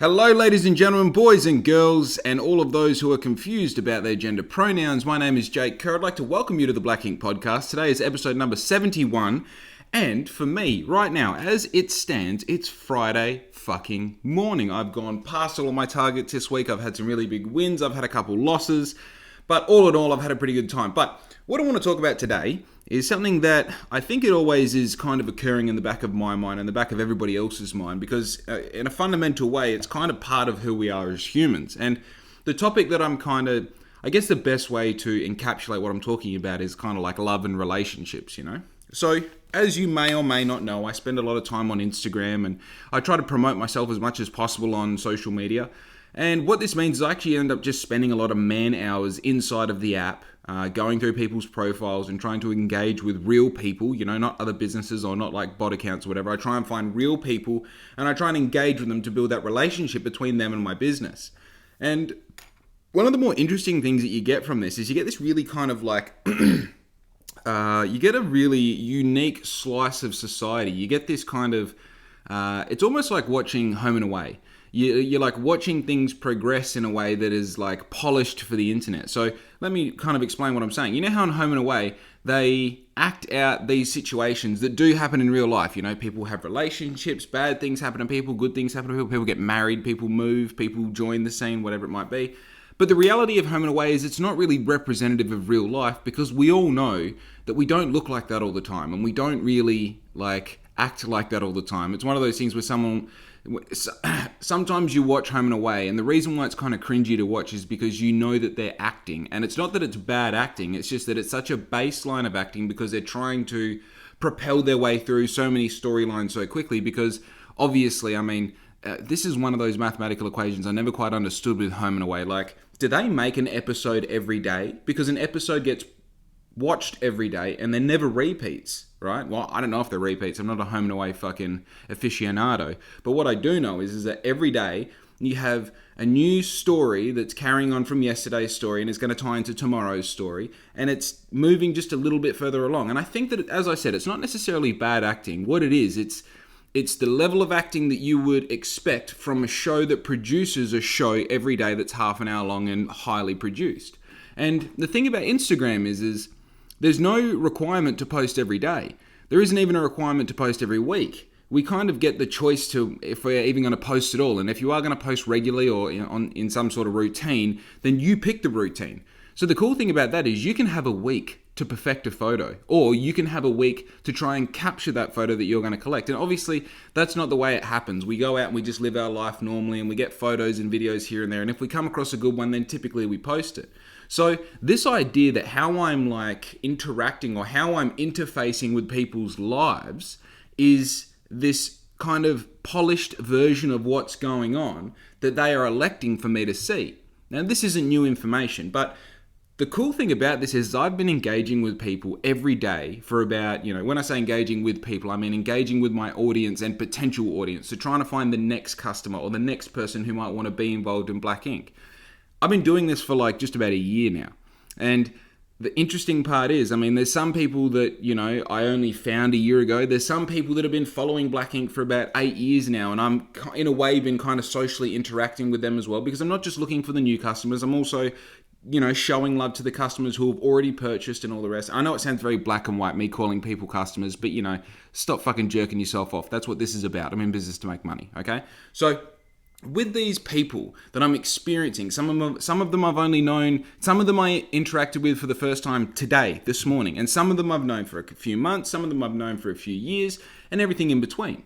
Hello ladies and gentlemen, boys and girls, and all of those who are confused about their gender pronouns. My name is Jake Kerr. I'd like to welcome you to the Black Ink Podcast. Today is episode number 71, and for me, right now, as it stands, it's Friday fucking morning. I've gone past all of my targets this week. I've had some really big wins. I've had a couple losses, but all in all, I've had a pretty good time. But what I want to talk about today is something that I think it always is kind of occurring in the back of my mind and the back of everybody else's mind, because in a fundamental way, it's kind of part of who we are as humans. And the topic that I guess the best way to encapsulate what I'm talking about is kind of like love and relationships, you know? So, as you may or may not know, I spend a lot of time on Instagram and I try to promote myself as much as possible on social media. And what this means is I actually end up just spending a lot of man hours inside of the app, going through people's profiles and trying to engage with real people, you know, not other businesses or not like bot accounts or whatever. I try and find real people and I try and engage with them to build that relationship between them and my business. And one of the more interesting things that you get from this is you get this really kind of like, you get a really unique slice of society. You get this kind of, it's almost like watching Home and Away. You're like watching things progress in a way that is like polished for the internet. So let me kind of explain what I'm saying. You know how in Home and Away, they act out these situations that do happen in real life. You know, people have relationships, bad things happen to people, good things happen to people, people get married, people move, people join the scene, whatever it might be. But the reality of Home and Away is it's not really representative of real life, because we all know that we don't look like that all the time and we don't really like act like that all the time. It's one of those things where sometimes you watch Home and Away, and the reason why it's kind of cringy to watch is because you know that they're acting, and it's not that it's bad acting, it's just that it's such a baseline of acting because they're trying to propel their way through so many storylines so quickly. Because obviously, I mean, this is one of those mathematical equations I never quite understood with Home and Away. Like, do they make an episode every day? Because an episode gets watched every day and then never repeats, right? Well, I don't know if they're repeats. I'm not a Home and Away fucking aficionado. But what I do know is that every day you have a new story that's carrying on from yesterday's story and is going to tie into tomorrow's story, and it's moving just a little bit further along. And I think that, as I said, it's not necessarily bad acting. What it is, it's the level of acting that you would expect from a show that produces a show every day that's half an hour long and highly produced. And the thing about Instagram is there's no requirement to post every day. There isn't even a requirement to post every week. We kind of get the choice to, if we're even going to post at all. And if you are going to post regularly or in some sort of routine, then you pick the routine. So the cool thing about that is you can have a week to perfect a photo, or you can have a week to try and capture that photo that you're going to collect. And obviously, that's not the way it happens. We go out and we just live our life normally, and we get photos and videos here and there. And if we come across a good one, then typically we post it. So this idea that how I'm like interacting or how I'm interfacing with people's lives is this kind of polished version of what's going on that they are electing for me to see. Now, this isn't new information, but the cool thing about this is I've been engaging with people every day for about, when I say engaging with people, I mean engaging with my audience and potential audience. So trying to find the next customer or the next person who might want to be involved in Black Ink. I've been doing this for like just about a year now. And the interesting part is, I mean, there's some people that, I only found a year ago. There's some people that have been following Black Ink for about 8 years now. And I'm, in a way, been kind of socially interacting with them as well, because I'm not just looking for the new customers. I'm also, showing love to the customers who have already purchased and all the rest. I know it sounds very black and white, me calling people customers, but, stop fucking jerking yourself off. That's what this is about. I'm in business to make money, okay? So with these people that I'm experiencing, some of them I've only known, some of them I interacted with for the first time today, this morning, and some of them I've known for a few months, some of them I've known for a few years, and everything in between.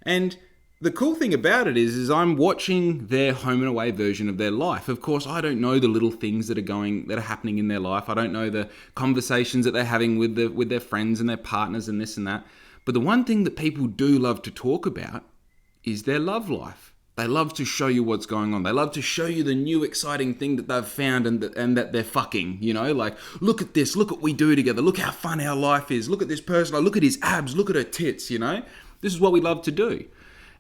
And the cool thing about it is I'm watching their Home and Away version of their life. Of course, I don't know the little things that are happening in their life. I don't know the conversations that they're having with their friends and their partners and this and that. But the one thing that people do love to talk about is their love life. They love to show you what's going on. They love to show you the new exciting thing that they've found and that they're fucking, like, look at this, look what we do together, look how fun our life is, look at this person, look at his abs, look at her tits, This is what we love to do.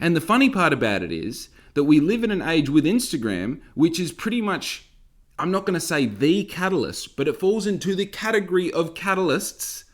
And the funny part about it is that we live in an age with Instagram, which is pretty much, I'm not going to say the catalyst, but it falls into the category of catalysts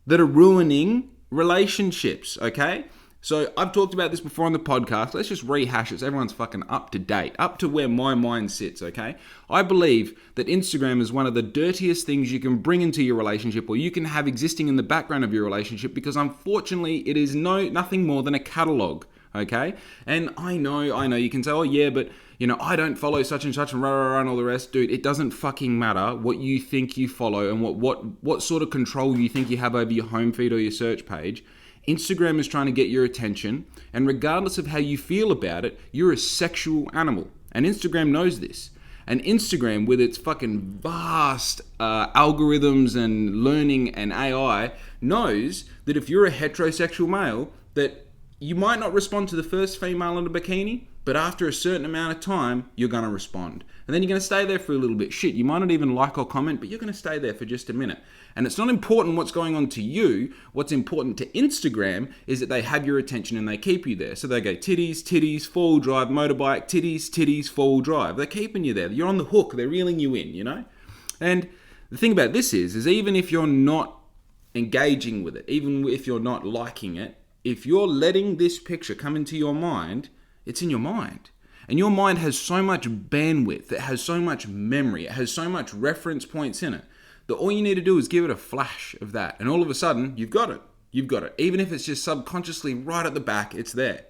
that are ruining relationships, okay? So I've talked about this before on the podcast. Let's just rehash it so everyone's fucking up to date, up to where my mind sits, okay? I believe that Instagram is one of the dirtiest things you can bring into your relationship or you can have existing in the background of your relationship because unfortunately it is nothing more than a catalog, okay? And I know you can say, oh yeah, but I don't follow such and such and rah, rah, rah, and all the rest. Dude, it doesn't fucking matter what you think you follow and what sort of control you think you have over your home feed or your search page. Instagram is trying to get your attention, and regardless of how you feel about it, you're a sexual animal. And Instagram knows this. And Instagram, with its fucking vast algorithms and learning and AI, knows that if you're a heterosexual male, that you might not respond to the first female in a bikini, but after a certain amount of time, you're going to respond. And then you're going to stay there for a little bit. Shit, you might not even like or comment, but you're going to stay there for just a minute. And it's not important what's going on to you. What's important to Instagram is that they have your attention and they keep you there. So they go titties, four-wheel drive, motorbike, titties, four-wheel drive. They're keeping you there. You're on the hook. They're reeling you in, And the thing about this is even if you're not engaging with it, even if you're not liking it, if you're letting this picture come into your mind, it's in your mind. And your mind has so much bandwidth, it has so much memory, it has so much reference points in it, that all you need to do is give it a flash of that. And all of a sudden, you've got it. You've got it. Even if it's just subconsciously right at the back, it's there.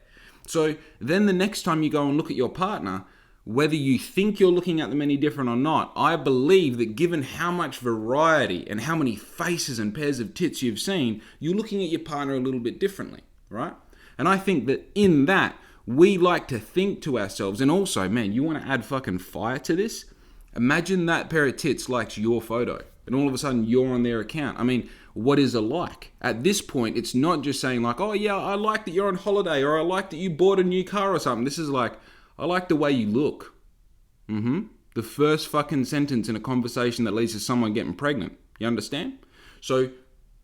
So then the next time you go and look at your partner, whether you think you're looking at them any different or not, I believe that given how much variety and how many faces and pairs of tits you've seen, you're looking at your partner a little bit differently, right? And I think that in that, we like to think to ourselves, and also, man, you want to add fucking fire to this? Imagine that pair of tits likes your photo, and all of a sudden you're on their account. I mean, what is a like? At this point, it's not just saying like, oh yeah, I like that you're on holiday, or I like that you bought a new car or something. This is like, I like the way you look. The first fucking sentence in a conversation that leads to someone getting pregnant. You understand? So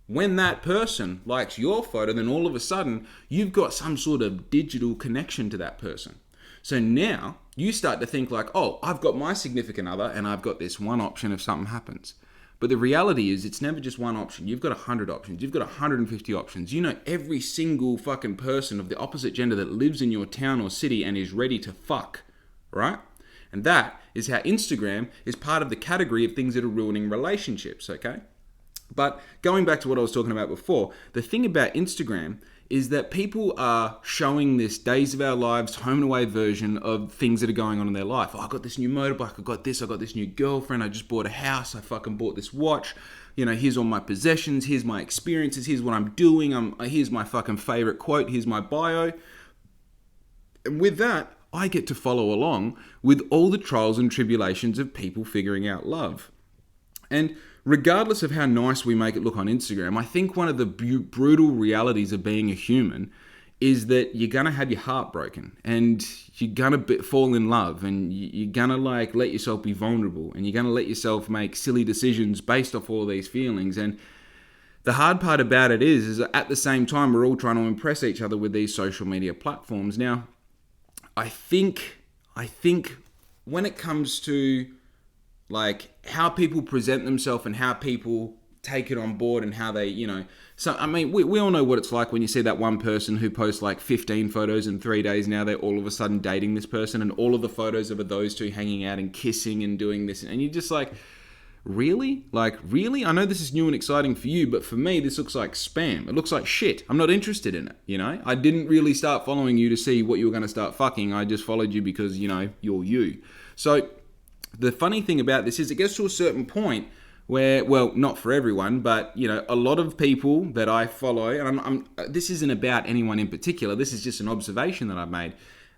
when that person likes your photo, then all of a sudden you've got some sort of digital connection to that person. So now you start to think like, oh, I've got my significant other and I've got this one option if something happens. But the reality is it's never just one option. You've got 100 options. You've got 150 options. You know every single fucking person of the opposite gender that lives in your town or city and is ready to fuck, right? And that is how Instagram is part of the category of things that are ruining relationships, okay? But going back to what I was talking about before, the thing about Instagram is that people are showing this days of our lives, home and away version of things that are going on in their life. Oh, I got this new motorbike, I got this new girlfriend, I just bought a house, I fucking bought this watch, here's all my possessions, here's my experiences, here's what I'm doing, here's my fucking favorite quote, here's my bio. And with that, I get to follow along with all the trials and tribulations of people figuring out love. And regardless of how nice we make it look on Instagram, I think one of the brutal realities of being a human is that you're going to have your heart broken and you're going to fall in love and you're going to let yourself be vulnerable and you're going to let yourself make silly decisions based off all these feelings. And the hard part about it is at the same time, we're all trying to impress each other with these social media platforms. Now, I think when it comes to how people present themselves and how people take it on board and how they, so I mean, we all know what it's like when you see that one person who posts 15 photos in 3 days. Now they're all of a sudden dating this person and all of the photos of those two hanging out and kissing and doing this. And you're just like, really? Really? I know this is new and exciting for you, but for me, this looks like spam. It looks like shit. I'm not interested in it, I didn't really start following you to see what you were going to start fucking. I just followed you because, you're you. So the funny thing about this is it gets to a certain point where, well, not for everyone, but, a lot of people that I follow, and this isn't about anyone in particular, this is just an observation that I've made.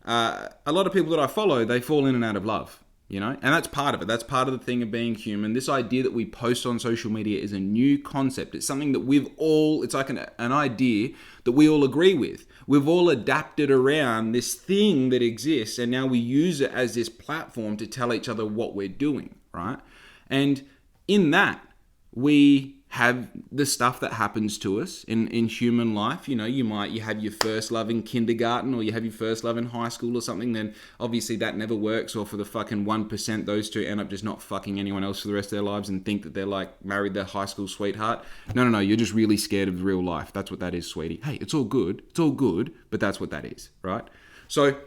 A lot of people that I follow, they fall in and out of love, and that's part of it. That's part of the thing of being human. This idea that we post on social media is a new concept. It's something that it's like an idea that we all agree with. We've all adapted around this thing that exists, and now we use it as this platform to tell each other what we're doing, right? And in that, we have the stuff that happens to us in human life. You have your first love in kindergarten, or you have your first love in high school or something, then obviously that never works. Or for the fucking 1%, those two end up just not fucking anyone else for the rest of their lives and think that they're like married their high school sweetheart. No, you're just really scared of real life. That's what that is, sweetie. Hey, it's all good, but that's what that is, right? So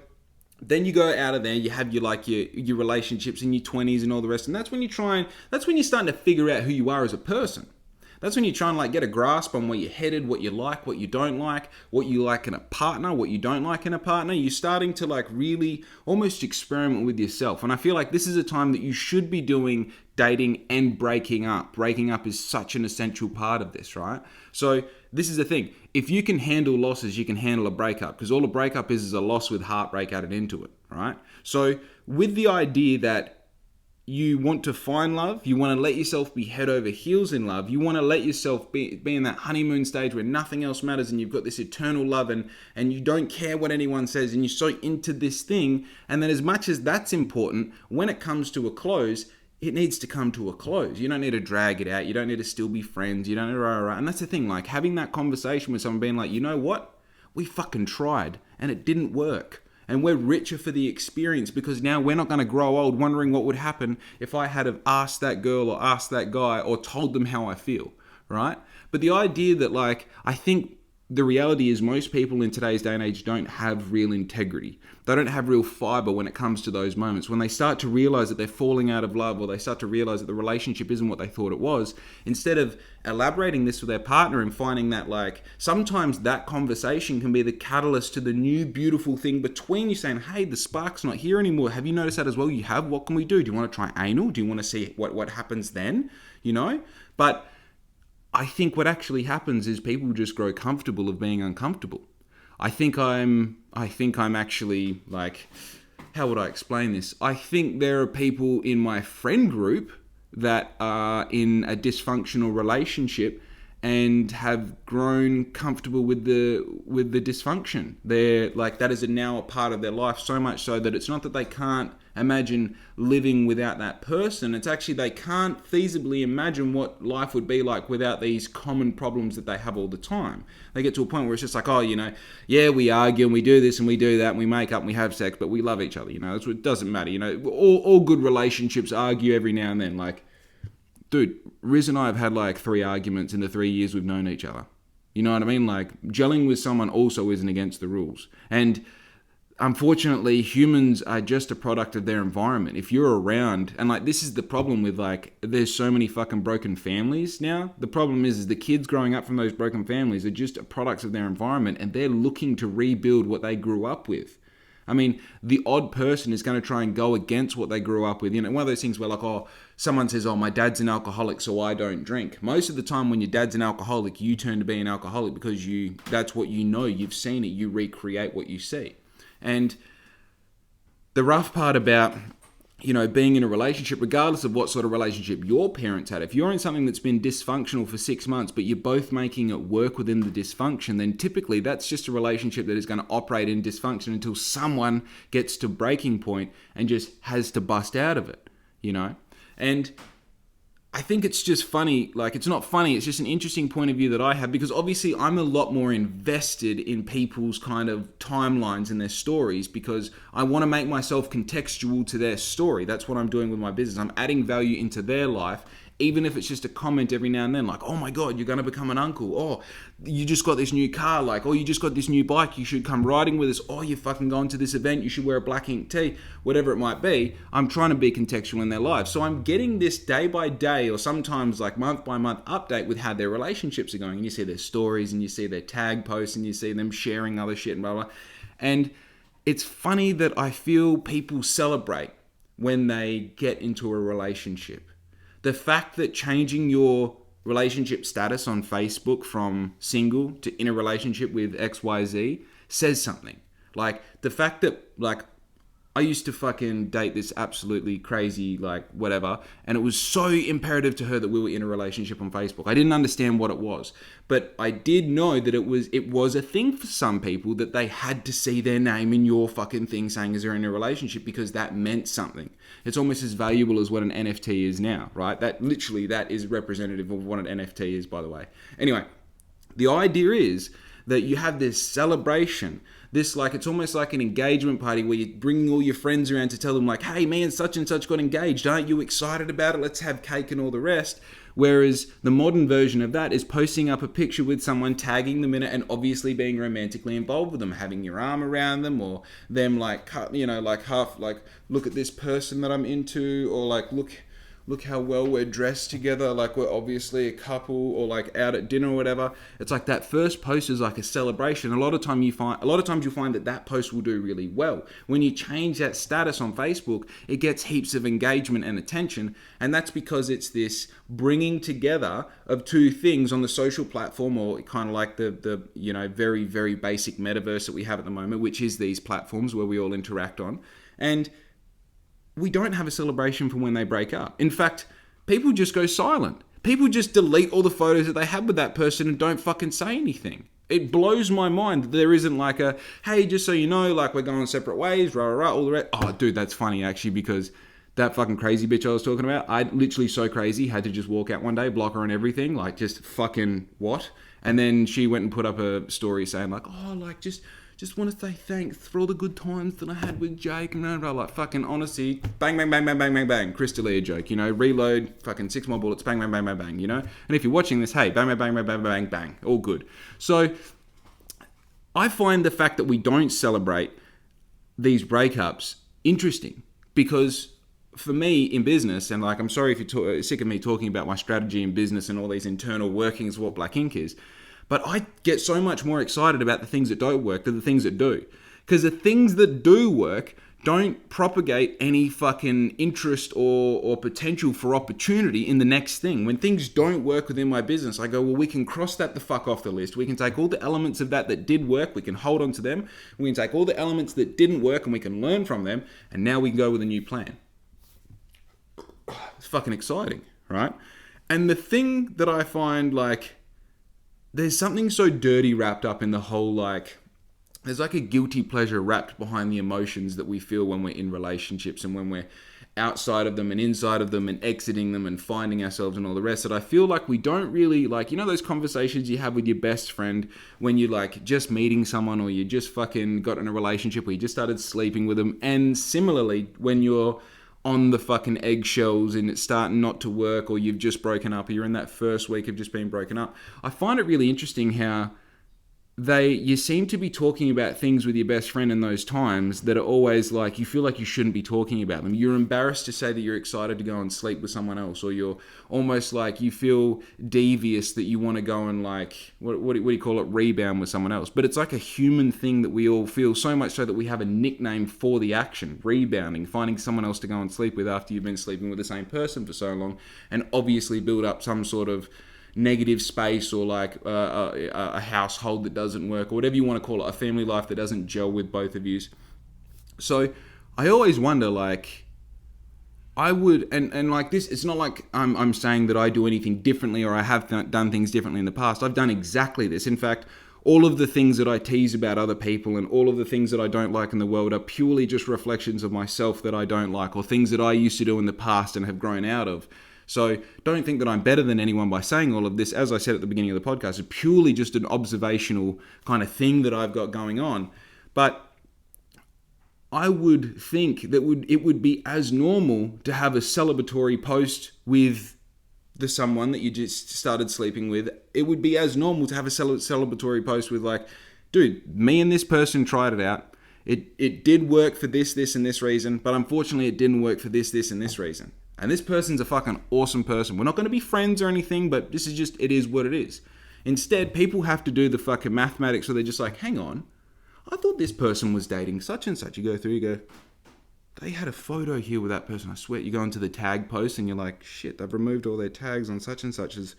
then you go out of there, you have your relationships in your 20s and all the rest, and that's when you're starting to figure out who you are as a person. That's when you're trying to get a grasp on where you're headed, what you like, what you don't like, what you like in a partner, what you don't like in a partner. You're starting to really almost experiment with yourself. And I feel like this is a time that you should be doing dating and breaking up. Breaking up is such an essential part of this, right? So this is the thing. If you can handle losses, you can handle a breakup, because all a breakup is a loss with heartbreak added into it, right? So with the idea that you want to find love, you want to let yourself be head over heels in love, you want to let yourself be in that honeymoon stage where nothing else matters and you've got this eternal love and you don't care what anyone says and you're so into this thing, and then as much as that's important, when it comes to a close, it needs to come to a close. You don't need to drag it out. You don't need to still be friends. You don't need to, and that's the thing, having that conversation with someone being like, you know what? We fucking tried and it didn't work. And we're richer for the experience, because now we're not going to grow old wondering what would happen if I had have asked that girl or asked that guy or told them how I feel, right? But the idea that I think the reality is most people in today's day and age don't have real integrity. They don't have real fiber when it comes to those moments. When they start to realize that they're falling out of love, or they start to realize that the relationship isn't what they thought it was, instead of elaborating this with their partner and finding that sometimes that conversation can be the catalyst to the new beautiful thing between you, saying, hey, the spark's not here anymore. Have you noticed that as well? You have? What can we do? Do you want to try anal? Do you want to see what happens then? But I think what actually happens is people just grow comfortable of being uncomfortable. I think I'm actually how would I explain this? I think there are people in my friend group that are in a dysfunctional relationship and have grown comfortable with the dysfunction. They're that is now a part of their life, so much so that it's not that they can't imagine living without that person. It's actually they can't feasibly imagine what life would be like without these common problems that they have all the time. They get to a point where it's just we argue and we do this and we do that and we make up and we have sex, but we love each other. It doesn't matter. All good relationships argue every now and then. Dude, Riz and I have had 3 arguments in the 3 years we've known each other. You know what I mean? Gelling with someone also isn't against the rules. And unfortunately, humans are just a product of their environment. If you're around, and this is the problem with there's so many fucking broken families now. The problem is the kids growing up from those broken families are just products of their environment, and they're looking to rebuild what they grew up with. I mean, the odd person is going to try and go against what they grew up with. One of those things where someone says, my dad's an alcoholic, so I don't drink. Most of the time when your dad's an alcoholic, you turn to be an alcoholic because that's what you know, you've seen it, you recreate what you see. And the rough part about, being in a relationship, regardless of what sort of relationship your parents had, if you're in something that's been dysfunctional for 6 months, but you're both making it work within the dysfunction, then typically that's just a relationship that is going to operate in dysfunction until someone gets to breaking point and just has to bust out of it, And I think it's just funny, it's not funny, it's just an interesting point of view that I have, because obviously I'm a lot more invested in people's kind of timelines and their stories, because I want to make myself contextual to their story. That's what I'm doing with my business. I'm adding value into their life, even if it's just a comment every now and then, oh my God, you're going to become an uncle. Oh, you just got this new car, oh, you just got this new bike, you should come riding with us. Oh, you're fucking going to this event, you should wear a black ink tee, whatever it might be. I'm trying to be contextual in their lives. So I'm getting this day by day, or sometimes month by month update with how their relationships are going. And you see their stories and you see their tag posts and you see them sharing other shit and blah, blah. And it's funny that I feel people celebrate when they get into a relationship. The fact that changing your relationship status on Facebook from single to in a relationship with XYZ says something. The fact that, I used to fucking date this absolutely crazy, like, whatever, and it was so imperative to her that we were in a relationship on Facebook. I didn't understand what it was, but I did know that it was a thing for some people that they had to see their name in your fucking thing saying as they're in a relationship because that meant something. It's almost as valuable as what an NFT is now, right? That is representative of what an NFT is, by the way. Anyway, the idea is that you have this celebration, this, like, it's almost like an engagement party where you're bringing all your friends around to tell them, like, hey, me and such got engaged. Aren't you excited about it? Let's have cake and all the rest. Whereas the modern version of that is posting up a picture with someone, tagging them in it, and obviously being romantically involved with them, having your arm around them, or them, like, you know, like half, like, look at this person that I'm into, or like, look how well we're dressed together, like we're obviously a couple, or like out at dinner or whatever. It's like that first post is like a celebration. A lot of times you find that post will do really well. When you change that status on Facebook, it gets heaps of engagement and attention, and that's because it's this bringing together of two things on the social platform, or kind of like the you know, very, very basic metaverse that we have at the moment, which is these platforms where we all interact on. And we don't have a celebration for when they break up. In fact, people just go silent. People just delete all the photos that they had with that person and don't fucking say anything. It blows my mind that there isn't like a, hey, just so you know, like, we're going separate ways, all the rest. Oh, dude, that's funny actually, because that fucking crazy bitch I was talking about, I literally, so crazy, had to just walk out one day, block her and everything, like, just fucking what? And then she went and put up a story saying like, oh, like, just want to say thanks for all the good times that I had with Jake, and blah, like, fucking honestly, bang, bang, bang, bang, bang, bang, bang, Chris D'Elia joke, you know, reload, fucking 6 more bullets, bang, bang, bang, bang, bang, you know? And if you're watching this, hey, bang, bang, bang, bang, bang, bang, bang, all good. So I find the fact that we don't celebrate these breakups interesting, because for me in business, and like, I'm sorry if you're sick of me talking about my strategy in business and all these internal workings of what Black Ink is, but I get so much more excited about the things that don't work than the things that do. Because the things that do work don't propagate any fucking interest or potential for opportunity in the next thing. When things don't work within my business, I go, well, we can cross that the fuck off the list. We can take all the elements of that did work, we can hold on to them. We can take all the elements that didn't work and we can learn from them. And now we can go with a new plan. It's fucking exciting, right? And the thing that I find, like, there's something so dirty wrapped up in the whole, like, there's like a guilty pleasure wrapped behind the emotions that we feel when we're in relationships and when we're outside of them and inside of them and exiting them and finding ourselves and all the rest, that I feel like we don't really, like, you know, those conversations you have with your best friend when you're like just meeting someone, or you just fucking got in a relationship where you just started sleeping with them. And similarly, when you're on the fucking eggshells and it's starting not to work, or you've just broken up, or you're in that first week of just being broken up, I find it really interesting how you seem to be talking about things with your best friend in those times that are always like, you feel like you shouldn't be talking about them. You're embarrassed to say that you're excited to go and sleep with someone else, or you're almost like, you feel devious that you want to go and, like, what do you call it, rebound with someone else. But it's like a human thing that we all feel, so much so that we have a nickname for the action, rebounding, finding someone else to go and sleep with after you've been sleeping with the same person for so long, and obviously build up some sort of negative space, or like a household that doesn't work, or whatever you want to call it, a family life that doesn't gel with both of you. So I always wonder, like, I would, and like this, it's not like I'm saying that I do anything differently, or I have done things differently in the past. I've done exactly this. In fact, all of the things that I tease about other people and all of the things that I don't like in the world are purely just reflections of myself that I don't like, or things that I used to do in the past and have grown out of. So don't think that I'm better than anyone by saying all of this. As I said at the beginning of the podcast, it's purely just an observational kind of thing that I've got going on. But I would think that it would be as normal to have a celebratory post with someone that you just started sleeping with. It would be as normal to have a celebratory post with, like, dude, me and this person tried it out. It did work for this, and this reason, but unfortunately it didn't work for this, and this reason. And this person's a fucking awesome person. We're not going to be friends or anything, but this is just, it is what it is. Instead, people have to do the fucking mathematics, so they're just like, hang on, I thought this person was dating such and such. You go through, you go, they had a photo here with that person. I swear, you go into the tag post and you're like, shit, they've removed all their tags on such and such as,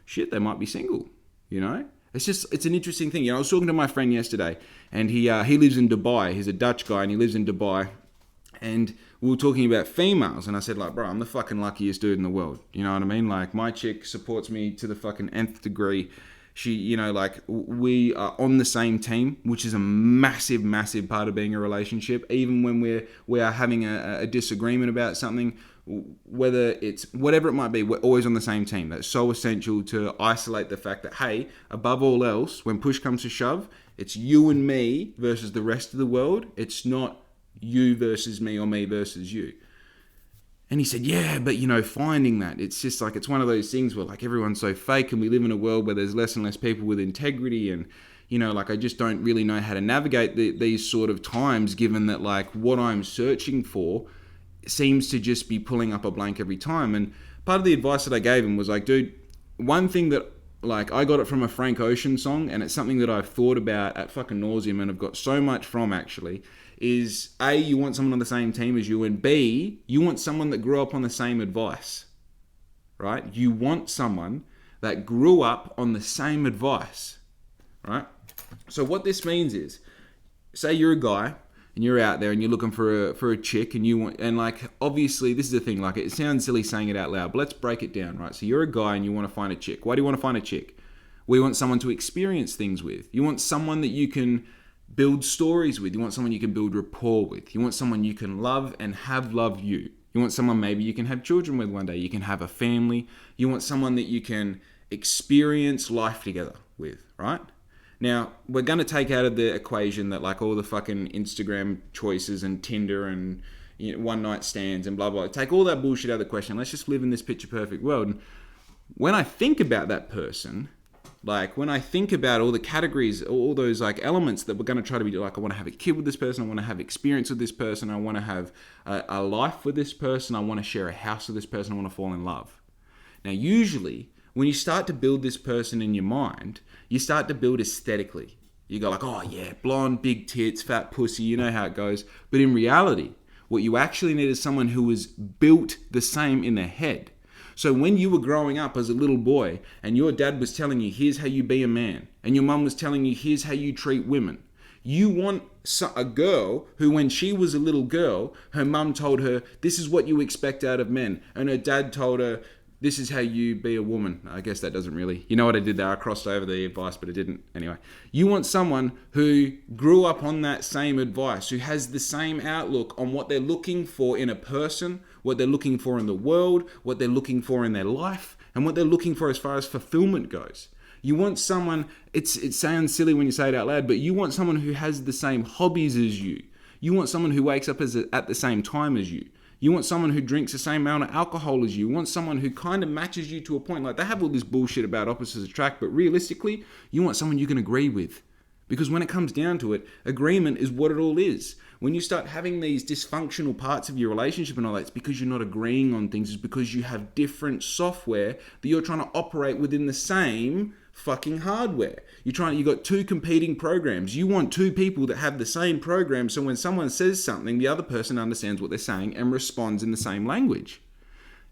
shit, they might be single, you know? It's an interesting thing. You know, I was talking to my friend yesterday, and he lives in Dubai. He's a Dutch guy, and he lives in Dubai. And we were talking about females, and I said, like, bro, I'm the fucking luckiest dude in the world. You know what I mean? Like, my chick supports me to the fucking nth degree. She, you know, like, we are on the same team, which is a massive, massive part of being a relationship. Even when we are having a disagreement about something, whether it's whatever it might be, we're always on the same team. That's so essential to isolate the fact that, hey, above all else, when push comes to shove, it's you and me versus the rest of the world. It's not you versus me or me versus you. And he said, yeah, but you know, finding that, it's just like, it's one of those things where like everyone's so fake and we live in a world where there's less and less people with integrity. And, you know, like I just don't really know how to navigate these sort of times, given that like what I'm searching for seems to just be pulling up a blank every time. And part of the advice that I gave him was like, dude, one thing that like I got it from a Frank Ocean song, and it's something that I've thought about at fucking nauseum and I've got so much from actually, is A, you want someone on the same team as you, and B, you want someone that grew up on the same advice, right? You want someone that grew up on the same advice, right? So what this means is, say you're a guy and you're out there and you're looking for a chick, and you want, and like obviously this is the thing, like it sounds silly saying it out loud, but let's break it down, right? So you're a guy and you want to find a chick. Why do you want to find a chick? We want someone to experience things with. You want someone that you can build stories with. You want someone you can build rapport with. You want someone you can love and have love you. You want someone maybe you can have children with one day. You can have a family. You want someone that you can experience life together with, right? Now, we're going to take out of the equation that like all the fucking Instagram choices and Tinder and, you know, one night stands and blah, blah. Take all that bullshit out of the question. Let's just live in this picture perfect world. And when I think about that person, like when I think about all the categories, all those like elements that we're going to try to be like, I want to have a kid with this person. I want to have experience with this person. I want to have a life with this person. I want to share a house with this person. I want to fall in love. Now, usually when you start to build this person in your mind, you start to build aesthetically. You go like, oh yeah, blonde, big tits, fat pussy, you know how it goes. But in reality, what you actually need is someone who is built the same in their head. So when you were growing up as a little boy and your dad was telling you, here's how you be a man, and your mum was telling you, here's how you treat women, you want a girl who, when she was a little girl, her mum told her, this is what you expect out of men. And her dad told her, this is how you be a woman. I guess that doesn't really, you know what I did there? I crossed over the advice, but it didn't. Anyway, you want someone who grew up on that same advice, who has the same outlook on what they're looking for in a person, what they're looking for in the world, what they're looking for in their life, and what they're looking for as far as fulfillment goes. You want someone, it sounds silly when you say it out loud, but you want someone who has the same hobbies as you. You want someone who wakes up at the same time as you. You want someone who drinks the same amount of alcohol as you. You want someone who kind of matches you to a point. Like, they have all this bullshit about opposites attract, but realistically, you want someone you can agree with. Because when it comes down to it, agreement is what it all is. When you start having these dysfunctional parts of your relationship and all that, it's because you're not agreeing on things. It's because you have different software that you're trying to operate within the same fucking hardware. You got two competing programs. You want two people that have the same program, so when someone says something, the other person understands what they're saying and responds in the same language.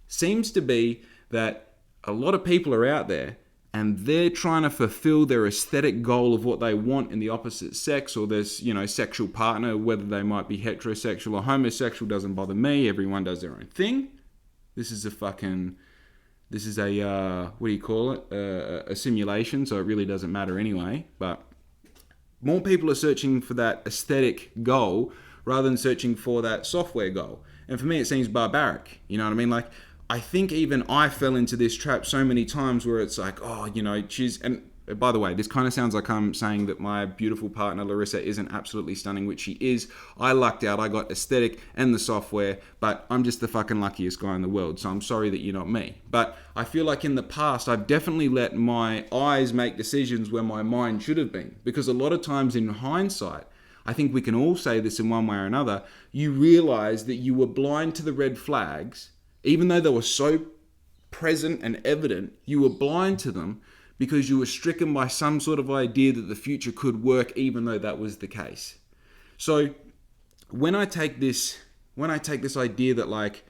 Seems to be that a lot of people are out there and they're trying to fulfill their aesthetic goal of what they want in the opposite sex, or their, sexual partner, whether they might be heterosexual or homosexual, doesn't bother me. Everyone does their own thing. This is a a simulation, so it really doesn't matter anyway. But more people are searching for that aesthetic goal rather than searching for that software goal. And for me, it seems barbaric. You know what I mean? Like, I think even I fell into this trap so many times where it's like, and by the way, this kind of sounds like I'm saying that my beautiful partner Larissa isn't absolutely stunning, which she is. I lucked out. I got aesthetic and the software, but I'm just the fucking luckiest guy in the world. So I'm sorry that you're not me. But I feel like in the past, I've definitely let my eyes make decisions where my mind should have been. Because a lot of times in hindsight, I think we can all say this in one way or another, you realize that you were blind to the red flags, even though they were so present and evident, you were blind to them because you were stricken by some sort of idea that the future could work, even though that was the case. So when I take this idea that, like,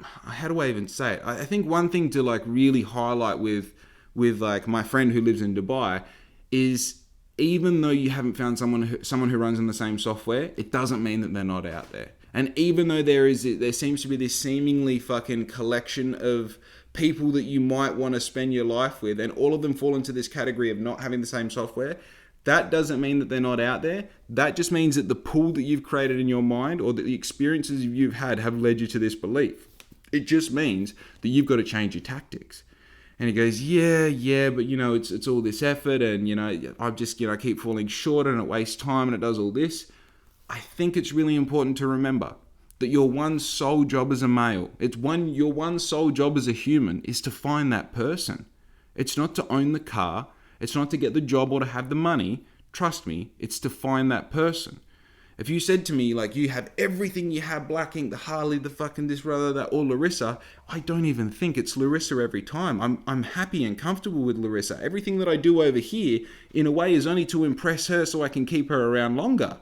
how do I even say it? I think one thing to like really highlight with like my friend who lives in Dubai is even though you haven't found someone who runs on the same software, it doesn't mean that they're not out there. And even though there seems to be this seemingly fucking collection of people that you might want to spend your life with, and all of them fall into this category of not having the same software, that doesn't mean that they're not out there. That just means that the pool that you've created in your mind, or that the experiences you've had, have led you to this belief. It just means that you've got to change your tactics. And he goes, yeah, but it's all this effort, and I just I keep falling short, and it wastes time, and it does all this. I think it's really important to remember that your one sole job as a male, your one sole job as a human is to find that person. It's not to own the car. It's not to get the job or to have the money. Trust me, it's to find that person. If you said to me, like, you have everything, you have Black Ink, the Harley, the fucking this, brother, that, or Larissa, I don't even think it's Larissa every time. I'm happy and comfortable with Larissa. Everything that I do over here, in a way, is only to impress her so I can keep her around longer.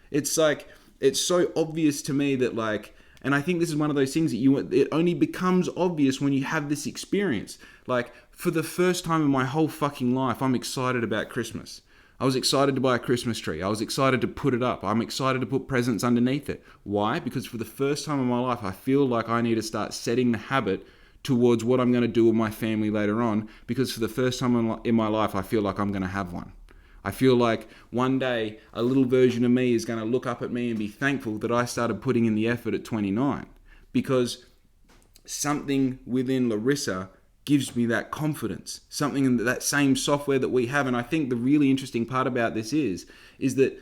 It's like, it's so obvious to me that, like, and I think this is one of those things that it only becomes obvious when you have this experience. Like, for the first time in my whole fucking life, I'm excited about Christmas. I was excited to buy a Christmas tree. I was excited to put it up. I'm excited to put presents underneath it. Why? Because for the first time in my life, I feel like I need to start setting the habit towards what I'm going to do with my family later on. Because for the first time in my life, I feel like I'm going to have one. I feel like one day a little version of me is going to look up at me and be thankful that I started putting in the effort at 29. Because something within Larissa gives me that confidence, something in that same software that we have. And I think the really interesting part about this is that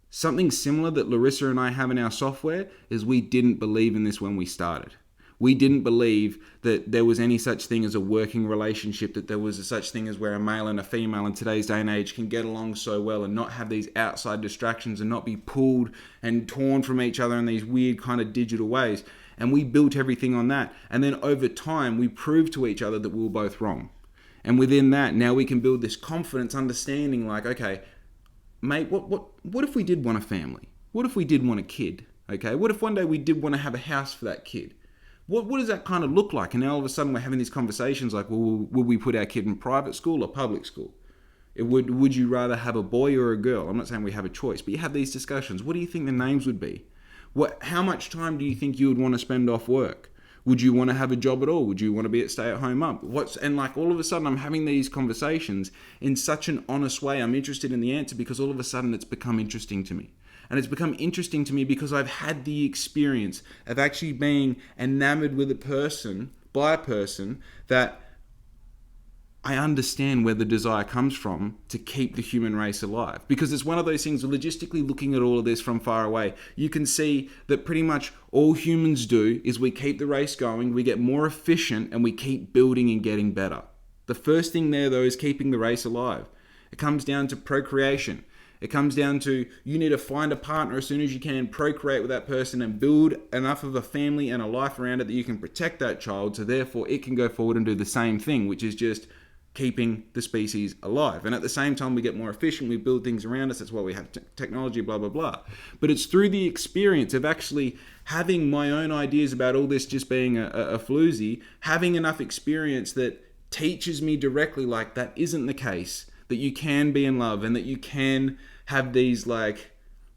something similar that Larissa and I have in our software is we didn't believe in this when we started. We didn't believe that there was any such thing as a working relationship, that there was a such thing as where a male and a female in today's day and age can get along so well and not have these outside distractions and not be pulled and torn from each other in these weird kind of digital ways. And we built everything on that. And then over time, we proved to each other that we were both wrong. And within that, now we can build this confidence, understanding like, okay, mate, what if we did want a family? What if we did want a kid? Okay, what if one day we did want to have a house for that kid? What does that kind of look like? And now all of a sudden we're having these conversations like, well, would we put our kid in private school or public school? Would you rather have a boy or a girl? I'm not saying we have a choice, but you have these discussions. What do you think the names would be? How much time do you think you would want to spend off work? Would you want to have a job at all? Would you want to be a stay-at-home mum? And like all of a sudden I'm having these conversations in such an honest way. I'm interested in the answer because all of a sudden it's become interesting to me. And it's become interesting to me because I've had the experience of actually being enamored with by a person that I understand where the desire comes from to keep the human race alive. Because it's one of those things, logistically looking at all of this from far away, you can see that pretty much all humans do is we keep the race going, we get more efficient, and we keep building and getting better. The first thing there, though, is keeping the race alive. It comes down to procreation. It comes down to you need to find a partner as soon as you can, procreate with that person, and build enough of a family and a life around it that you can protect that child, so therefore it can go forward and do the same thing, which is just keeping the species alive. And at the same time, we get more efficient, we build things around us, that's why we have technology, blah, blah, blah. But it's through the experience of actually having my own ideas about all this just being a floozy, having enough experience that teaches me directly, like, that isn't the case, that you can be in love and that you can have these, like,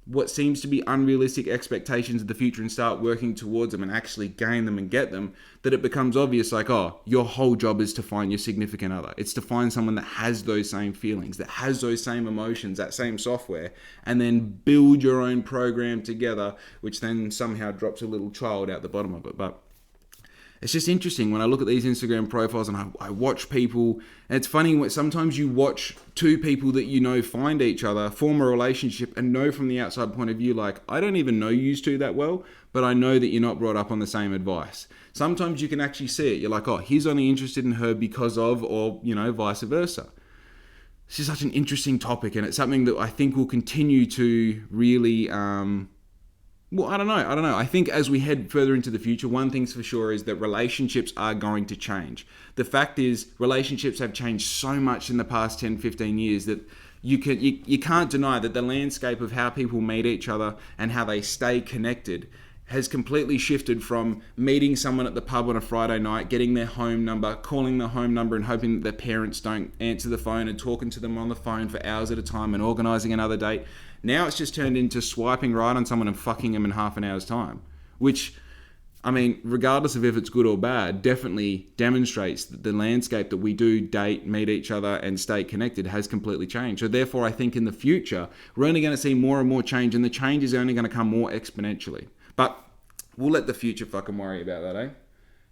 what seems to be unrealistic expectations of the future and start working towards them and actually gain them and get them, that it becomes obvious, like, oh, your whole job is to find your significant other. It's to find someone that has those same feelings, that has those same emotions, that same software, and then build your own program together, which then somehow drops a little child out the bottom of it. But it's just interesting when I look at these Instagram profiles and I watch people. And it's funny when sometimes you watch two people that you know find each other, form a relationship, and know from the outside point of view, like, I don't even know you two that well, but I know that you're not brought up on the same advice. Sometimes you can actually see it. You're like, oh, he's only interested in her because of, or, vice versa. It's just such an interesting topic, and it's something that I think will continue to really... Well, I don't know. I think as we head further into the future, one thing's for sure is that relationships are going to change. The fact is, relationships have changed so much in the past 10, 15 years that you can't deny that the landscape of how people meet each other and how they stay connected has completely shifted from meeting someone at the pub on a Friday night, getting their home number, calling the home number and hoping that their parents don't answer the phone and talking to them on the phone for hours at a time and organising another date. Now it's just turned into swiping right on someone and fucking them in half an hour's time. Which, I mean, regardless of if it's good or bad, definitely demonstrates that the landscape that we do date, meet each other and stay connected has completely changed. So therefore, I think in the future, we're only going to see more and more change, and the change is only going to come more exponentially. But we'll let the future fucking worry about that, eh?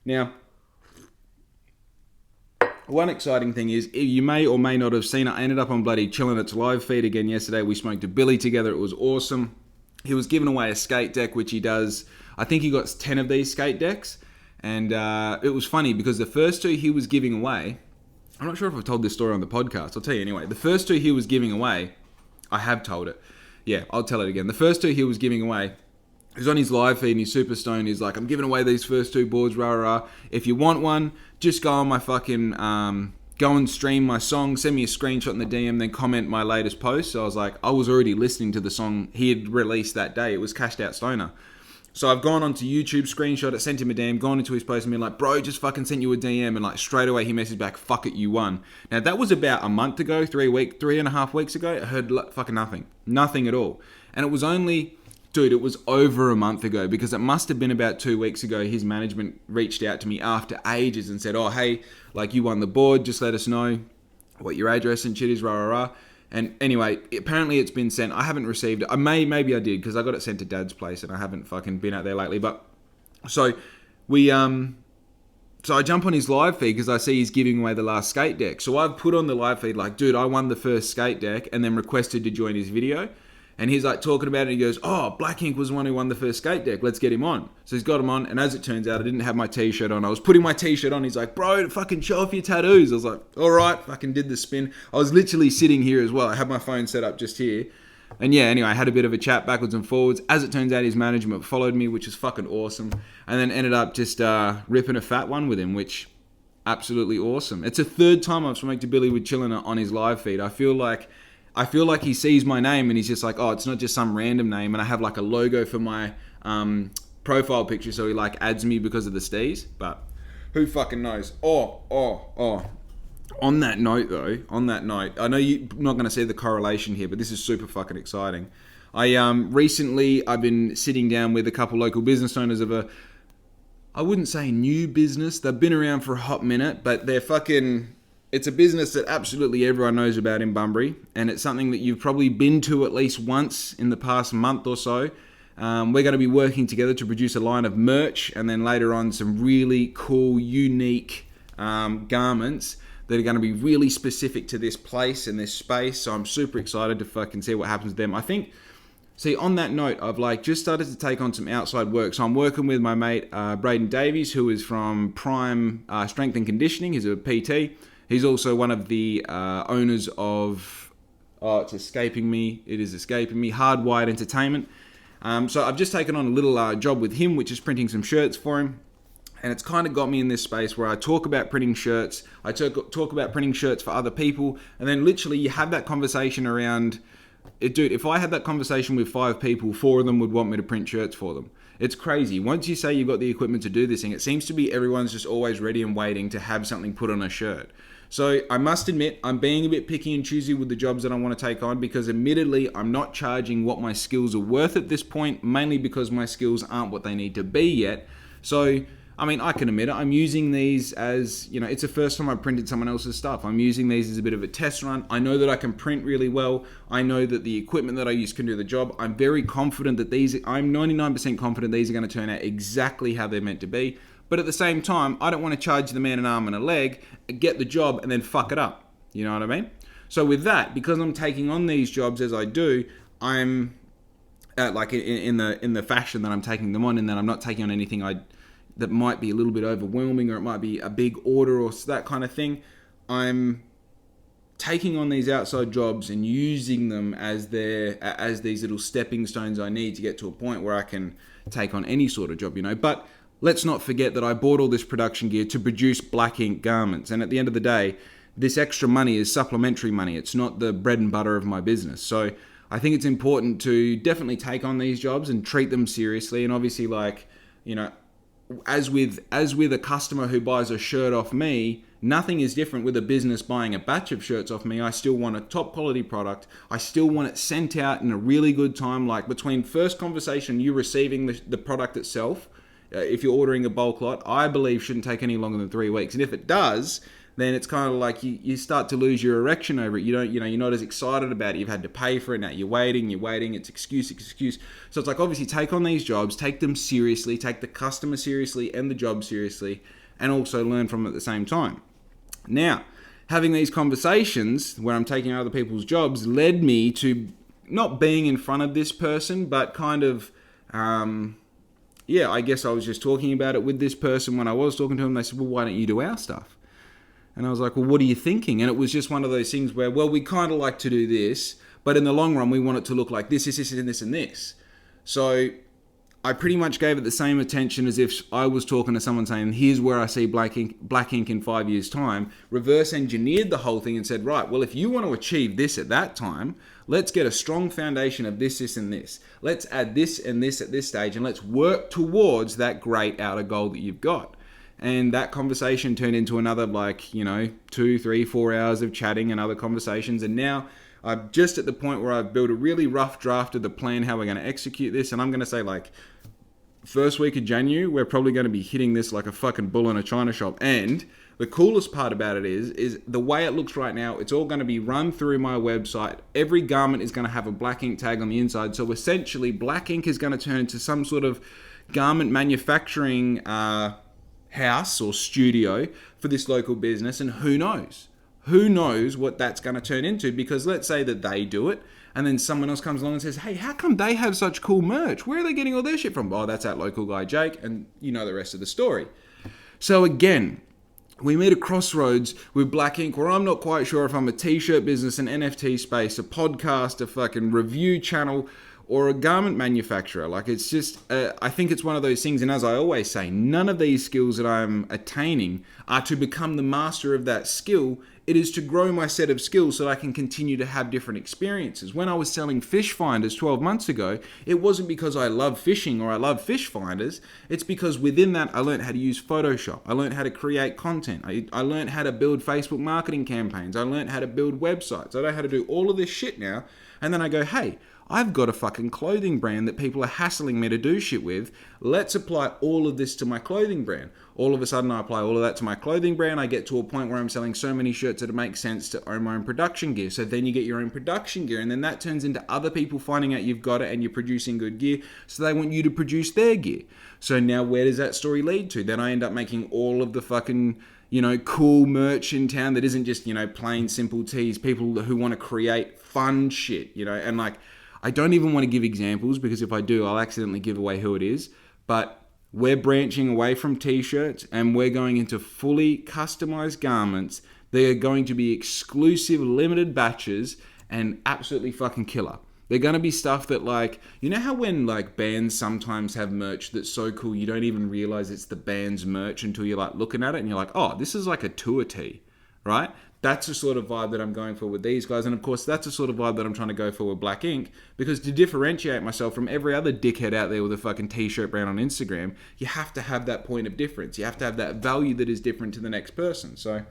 Now, one exciting thing is, you may or may not have seen, I ended up on bloody Chillin' It's live feed again yesterday. We smoked a Billy together. It was awesome. He was giving away a skate deck, which he does. I think he got 10 of these skate decks. And it was funny because the first 2 he was giving away, I'm not sure if I've told this story on the podcast. I'll tell you anyway. The first 2 he was giving away, I have told it. Yeah, I'll tell it again. The first 2 he was giving away, he was on his live feed and he's super stoned. He's like, I'm giving away these first 2 boards, rah, rah, rah. If you want one, just go on my fucking, go and stream my song, send me a screenshot in the DM, then comment my latest post. So I was like, I was already listening to the song he had released that day. It was Cashed Out Stoner. So I've gone onto YouTube, screenshot it, sent him a DM, gone into his post and been like, bro, just fucking sent you a DM. And like straight away he messaged back, fuck it, you won. Now that was about a month ago, 3.5 weeks ago. I heard fucking nothing. Nothing at all. And it was only... Dude, it was over a month ago because it must have been about 2 weeks ago. His management reached out to me after ages and said, oh, hey, like you won the board. Just let us know what your address and shit is, rah, rah, rah. And anyway, apparently it's been sent. I haven't received it. Maybe I did because I got it sent to Dad's place and I haven't fucking been out there lately. But so we, so I jump on his live feed because I see he's giving away the last skate deck. So I've put on the live feed like, dude, I won the first skate deck, and then requested to join his video. And he's like talking about it. He goes, oh, Black Ink was the one who won the first skate deck. Let's get him on. So he's got him on. And as it turns out, I didn't have my t-shirt on. I was putting my t-shirt on. He's like, bro, fucking show off your tattoos. I was like, all right, fucking did the spin. I was literally sitting here as well. I had my phone set up just here. And yeah, anyway, I had a bit of a chat backwards and forwards. As it turns out, his management followed me, which is fucking awesome. And then ended up just ripping a fat one with him, which absolutely awesome. It's the 3rd time I've smoked a Billy with Chillin' on his live feed. I feel like he sees my name and he's just like, oh, it's not just some random name. And I have like a logo for my profile picture, so he like adds me because of the steez. But who fucking knows? Oh. On that note, I know you're not going to see the correlation here, but this is super fucking exciting. Recently, I've been sitting down with a couple local business owners of I wouldn't say new business. They've been around for a hot minute, but they're fucking... It's a business that absolutely everyone knows about in Bunbury, and it's something that you've probably been to at least once in the past month or so. We're going to be working together to produce a line of merch, and then later on some really cool, unique garments that are going to be really specific to this place and this space. So I'm super excited to fucking see what happens to them. I think, see, on that note, I've like just started to take on some outside work. So I'm working with my mate Braden Davies, who is from Prime Strength and Conditioning. He's a PT. He's also one of the owners of, it's escaping me, Hardwired Entertainment. So I've just taken on a little job with him, which is printing some shirts for him. And it's kind of got me in this space where I talk about printing shirts. I talk about printing shirts for other people. And then literally you have that conversation around, dude, if I had that conversation with 5 people, 4 of them would want me to print shirts for them. It's crazy. Once you say you've got the equipment to do this thing, it seems to be everyone's just always ready and waiting to have something put on a shirt. So I must admit, I'm being a bit picky and choosy with the jobs that I want to take on because admittedly, I'm not charging what my skills are worth at this point, mainly because my skills aren't what they need to be yet. So, I mean, I can admit it. I'm using these as, you know, it's the first time I've printed someone else's stuff. I'm using these as a bit of a test run. I know that I can print really well. I know that the equipment that I use can do the job. I'm very confident that I'm 99% confident these are going to turn out exactly how they're meant to be. But at the same time, I don't want to charge the man an arm and a leg, get the job, and then fuck it up. You know what I mean? So with that, because I'm taking on these jobs as I do, I'm like in the fashion that I'm taking them on, and that I'm not taking on anything that might be a little bit overwhelming, or it might be a big order or that kind of thing. I'm taking on these outside jobs and using them as these little stepping stones I need to get to a point where I can take on any sort of job, you know. But let's not forget that I bought all this production gear to produce Black Ink garments. And at the end of the day, this extra money is supplementary money. It's not the bread and butter of my business. So I think it's important to definitely take on these jobs and treat them seriously. And obviously, like, you know, as with a customer who buys a shirt off me, nothing is different with a business buying a batch of shirts off me. I still want a top quality product. I still want it sent out in a really good time, like between first conversation, you receiving the product itself. If you're ordering a bulk lot, I believe shouldn't take any longer than 3 weeks. And if it does, then it's kind of like you start to lose your erection over it. You're not as excited about it. You've had to pay for it now. You're waiting. It's excuse. So it's like, obviously take on these jobs, take them seriously, take the customer seriously and the job seriously, and also learn from it at the same time. Now, having these conversations where I'm taking other people's jobs led me to not being in front of this person, but kind of, I guess I was just talking about it with this person. When I was talking to them, they said, well, why don't you do our stuff? And I was like, well, what are you thinking? And it was just one of those things where, well, we kind of like to do this, but in the long run, we want it to look like this, and this. So I pretty much gave it the same attention as if I was talking to someone saying, here's where I see black ink in 5 years' time, reverse engineered the whole thing and said, right, well, if you want to achieve this at that time, let's get a strong foundation of this, and this. Let's add this and this at this stage, and let's work towards that great outer goal that you've got. And that conversation turned into another 2, 3, 4 hours of chatting and other conversations. And now I'm just at the point where I've built a really rough draft of the plan, how we're going to execute this. And I'm going to say, like, first week of January, we're probably going to be hitting this like a fucking bull in a china shop. And the coolest part about it is the way it looks right now, it's all going to be run through my website. Every garment is going to have a black ink tag on the inside. So essentially, black ink is going to turn into some sort of garment manufacturing house or studio for this local business. And who knows what that's going to turn into, because let's say that they do it and then someone else comes along and says, hey, how come they have such cool merch? Where are they getting all their shit from? Oh, that's that local guy Jake, and you know the rest of the story. So again, we meet a crossroads with Black Ink where I'm not quite sure if I'm a t-shirt business, an NFT space, a podcast, a fucking review channel, or a garment manufacturer. Like, it's just, I think it's one of those things, and as I always say, none of these skills that I'm attaining are to become the master of that skill. It is to grow my set of skills so that I can continue to have different experiences. When I was selling fish finders 12 months ago, it wasn't because I love fishing or I love fish finders. It's because within that, I learned how to use Photoshop. I learned how to create content. I learned how to build Facebook marketing campaigns. I learned how to build websites. I know how to do all of this shit now. And then I go, hey, I've got a fucking clothing brand that people are hassling me to do shit with. Let's apply all of this to my clothing brand. All of a sudden, I apply all of that to my clothing brand. I get to a point where I'm selling so many shirts that it makes sense to own my own production gear. So then you get your own production gear, and then that turns into other people finding out you've got it and you're producing good gear. So they want you to produce their gear. So now where does that story lead to? Then I end up making all of the fucking, cool merch in town that isn't just, plain simple tees. People who want to create fun shit, and like, I don't even want to give examples because if I do, I'll accidentally give away who it is. But we're branching away from t-shirts and we're going into fully customized garments. They are going to be exclusive, limited batches and absolutely fucking killer. They're going to be stuff that, like, you know how when like bands sometimes have merch that's so cool you don't even realize it's the band's merch until you're like looking at it and you're like, oh, this is like a tour tee, right? That's the sort of vibe that I'm going for with these guys. And of course, that's the sort of vibe that I'm trying to go for with Black Ink. Because to differentiate myself from every other dickhead out there with a fucking t-shirt brand on Instagram, you have to have that point of difference. You have to have that value that is different to the next person. So,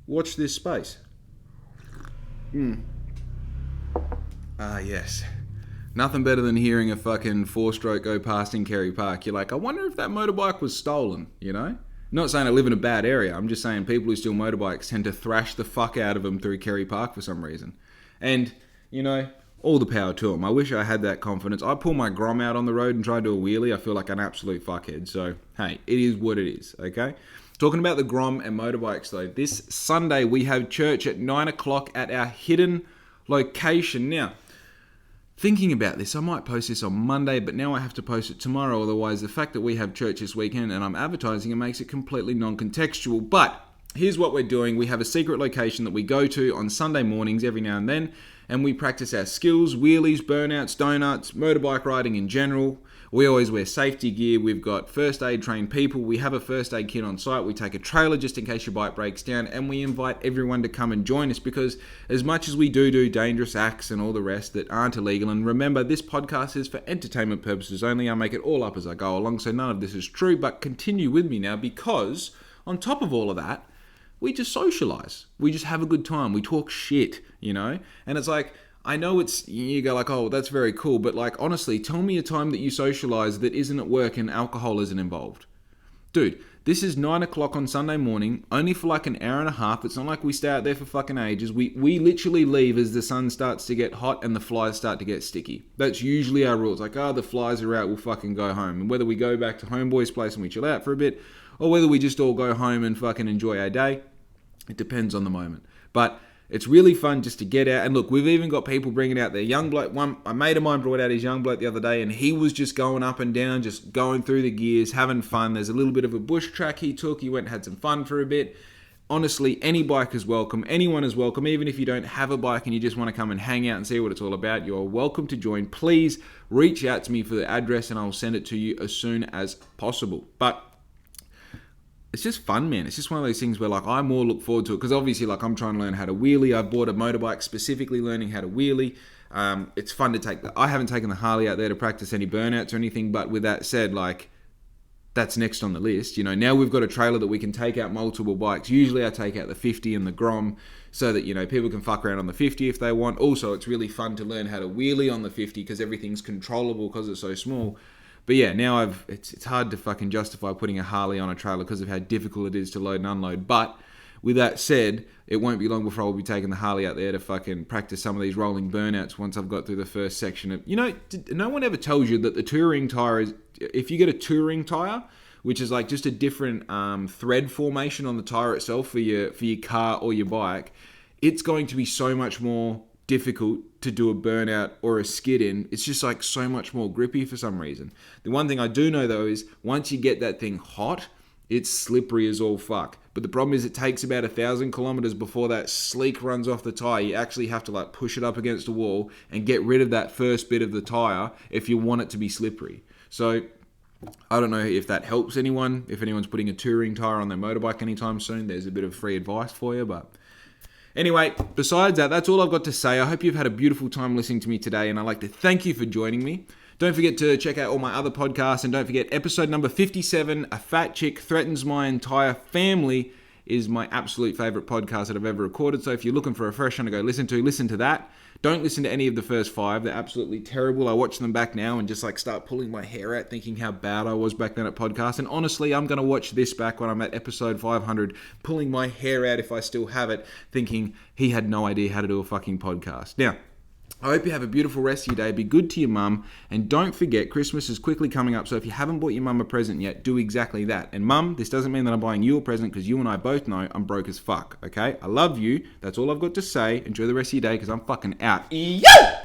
watch this space. Ah, yes. Nothing better than hearing a fucking 4-stroke go past in Kerry Park. You're like, I wonder if that motorbike was stolen, Not saying I live in a bad area. I'm just saying people who steal motorbikes tend to thrash the fuck out of them through Kerry Park for some reason. And, all the power to them. I wish I had that confidence. I pull my Grom out on the road and try to do a wheelie. I feel like an absolute fuckhead. So, hey, it is what it is, okay? Talking about the Grom and motorbikes, though. This Sunday, we have church at 9 o'clock at our hidden location. Now, thinking about this, I might post this on Monday, but now I have to post it tomorrow. Otherwise, the fact that we have church this weekend and I'm advertising it makes it completely non-contextual. But here's what we're doing. We have a secret location that we go to on Sunday mornings every now and then. and we practice our skills, wheelies, burnouts, donuts, motorbike riding in general. We always wear safety gear. We've got first aid trained people. We have a first aid kit on site. We take a trailer just in case your bike breaks down, and we invite everyone to come and join us, because as much as we do dangerous acts and all the rest that aren't illegal, and remember, this podcast is for entertainment purposes only. I make it all up as I go along, so none of this is true, but continue with me now, because on top of all of that, we just socialize. We just have a good time. We talk shit, and it's like, I know you go like, oh, that's very cool, but like, honestly, tell me a time that you socialize that isn't at work and alcohol isn't involved. Dude, this is 9 o'clock on Sunday morning, only for like an hour and a half. It's not like we stay out there for fucking ages. We literally leave as the sun starts to get hot and the flies start to get sticky. That's usually our rules. Like, the flies are out, we'll fucking go home. And whether we go back to homeboy's place and we chill out for a bit, or whether we just all go home and fucking enjoy our day, it depends on the moment. But it's really fun just to get out. And look, we've even got people bringing out their young bloke. A mate of mine brought out his young bloke the other day, and he was just going up and down, just going through the gears, having fun. There's a little bit of a bush track he took. He went and had some fun for a bit. Honestly, any bike is welcome. Anyone is welcome. Even if you don't have a bike and you just want to come and hang out and see what it's all about, you're welcome to join. Please reach out to me for the address and I'll send it to you as soon as possible. But it's just fun, man. It's just one of those things where like I more look forward to it, because obviously like I'm trying to learn how to wheelie. I bought a motorbike specifically learning how to wheelie. It's fun to take I haven't taken the Harley out there to practice any burnouts or anything, but with that said, like that's next on the list. Now we've got a trailer that we can take out multiple bikes. Usually I take out the 50 and the Grom so that, people can fuck around on the 50 if they want. Also, it's really fun to learn how to wheelie on the 50 because everything's controllable because it's so small. But yeah, now it's hard to fucking justify putting a Harley on a trailer because of how difficult it is to load and unload. But with that said, it won't be long before I'll be taking the Harley out there to fucking practice some of these rolling burnouts once I've got through the first section of... no one ever tells you that the touring tire is... If you get a touring tire, which is like just a different thread formation on the tire itself for your car or your bike, it's going to be so much more difficult to do a burnout or a skid in. It's just like so much more grippy for some reason. The one thing I do know though is once you get that thing hot, it's slippery as all fuck. But the problem is it takes about 1,000 kilometers before that sleek runs off the tire. You actually have to like push it up against a wall and get rid of that first bit of the tire if you want it to be slippery. So I don't know if that helps anyone. If anyone's putting a touring tire on their motorbike anytime soon, there's a bit of free advice for you, but anyway, besides that, that's all I've got to say. I hope you've had a beautiful time listening to me today, and I'd like to thank you for joining me. Don't forget to check out all my other podcasts, and don't forget episode number 57, A Fat Chick Threatens My Entire Family, is my absolute favorite podcast that I've ever recorded. So if you're looking for a fresh one to go listen to that. Don't listen to any of the first 5. They're absolutely terrible. I watch them back now and just like start pulling my hair out thinking how bad I was back then at podcasts. And honestly, I'm going to watch this back when I'm at episode 500, pulling my hair out if I still have it, thinking he had no idea how to do a fucking podcast. Now, I hope you have a beautiful rest of your day. Be good to your mum. And don't forget, Christmas is quickly coming up. So if you haven't bought your mum a present yet, do exactly that. And mum, this doesn't mean that I'm buying you a present because you and I both know I'm broke as fuck. Okay? I love you. That's all I've got to say. Enjoy the rest of your day because I'm fucking out. Yeah!